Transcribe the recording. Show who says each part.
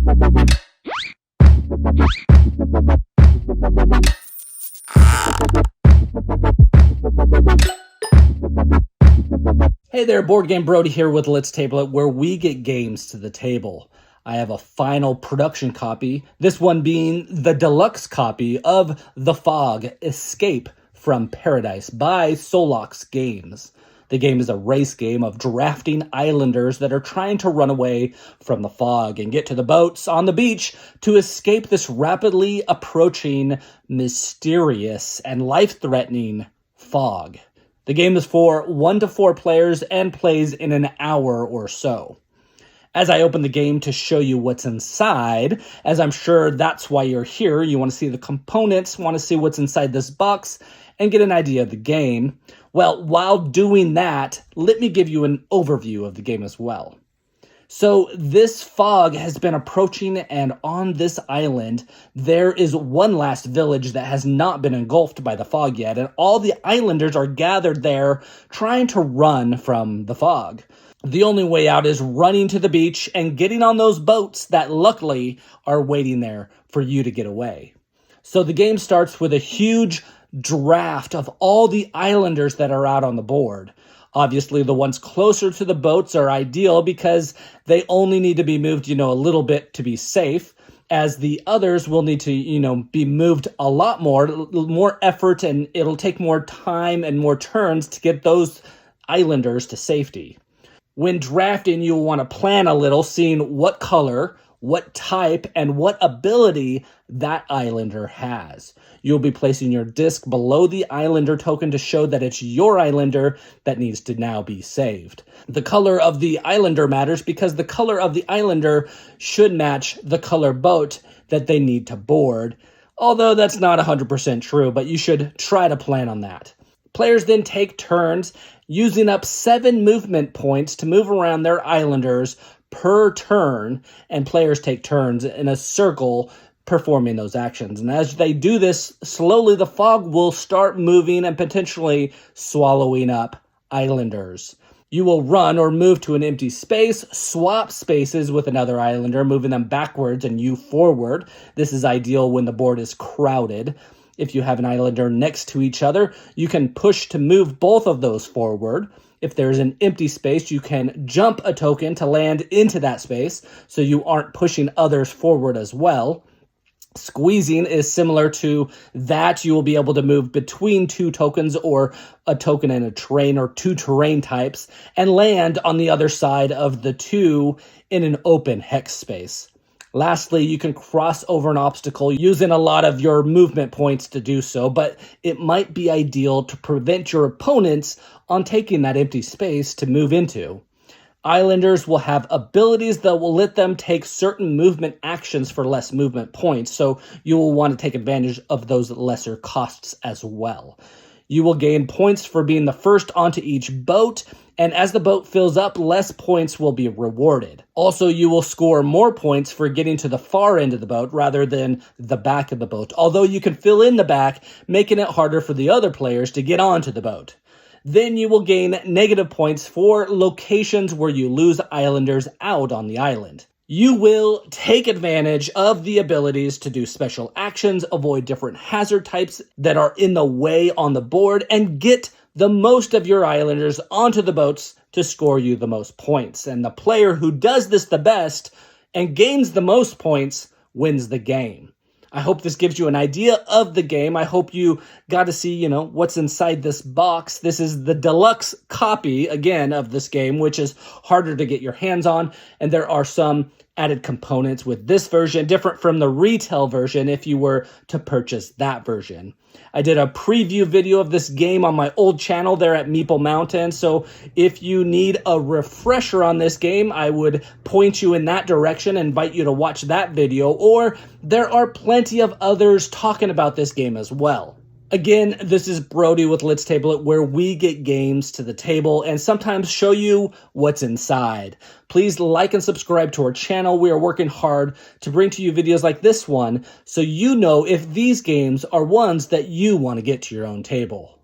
Speaker 1: Hey there, Board Game Brody here with Let's Table It, where we get games to the table. I have a final production copy, this one being the deluxe copy of The Fog: Escape from Paradise by Xollox Games. The game is a race game of drafting islanders that are trying to run away from the fog and get to the boats on the beach to escape this rapidly approaching, mysterious, and life-threatening fog. The game is for 1 to 4 players and plays in an hour or so. As I open the game to show you what's inside, as I'm sure that's why you're here, you want to see the components, want to see what's inside this box, and get an idea of the game. Well, while doing that, let me give you an overview of the game as well. So this fog has been approaching, and on this island, there is one last village that has not been engulfed by the fog yet, and all the islanders are gathered there trying to run from the fog. The only way out is running to the beach and getting on those boats that luckily are waiting there for you to get away. So the game starts with a huge draft of all the islanders that are out on the board. Obviously, the ones closer to the boats are ideal because they only need to be moved, a little bit to be safe, as the others will need to, be moved a lot more effort, and it'll take more time and more turns to get those islanders to safety. When drafting, you'll want to plan a little, seeing what color, what type, and what ability that islander has. You'll be placing your disc below the islander token to show that it's your islander that needs to now be saved. The color of the islander matters because the color of the islander should match the color boat that they need to board, although that's not 100% true, but you should try to plan on that. Players then take turns using up 7 movement points to move around their islanders per turn, and players take turns in a circle performing those actions. And as they do this, slowly the fog will start moving and potentially swallowing up islanders. You will run or move to an empty space, swap spaces with another islander, moving them backwards and you forward. This is ideal when the board is crowded. If you have an islander next to each other, you can push to move both of those forward. If there's an empty space, you can jump a token to land into that space, so you aren't pushing others forward as well. Squeezing is similar to that. You will be able to move between 2 tokens or a token and a terrain or 2 terrain types and land on the other side of the 2 in an open hex space. Lastly, you can cross over an obstacle using a lot of your movement points to do so, but it might be ideal to prevent your opponents on taking that empty space to move into. Islanders will have abilities that will let them take certain movement actions for less movement points, so you will want to take advantage of those lesser costs as well. You will gain points for being the first onto each boat, and as the boat fills up, less points will be rewarded. Also, you will score more points for getting to the far end of the boat rather than the back of the boat, although you can fill in the back, making it harder for the other players to get onto the boat. Then you will gain negative points for locations where you lose islanders out on the island. You will take advantage of the abilities to do special actions, avoid different hazard types that are in the way on the board, and get the most of your islanders onto the boats to score you the most points. And the player who does this the best and gains the most points wins the game. I hope this gives you an idea of the game. I hope you got to see, what's inside this box. This is the deluxe copy, again, of this game, which is harder to get your hands on. And there are some added components with this version, different from the retail version if you were to purchase that version. I did a preview video of this game on my old channel there at Meeple Mountain, so if you need a refresher on this game, I would point you in that direction and invite you to watch that video, or there are plenty of others talking about this game as well. Again, this is Brody with Let's Table It, where we get games to the table and sometimes show you what's inside. Please like and subscribe to our channel. We are working hard to bring to you videos like this one so you know if these games are ones that you want to get to your own table.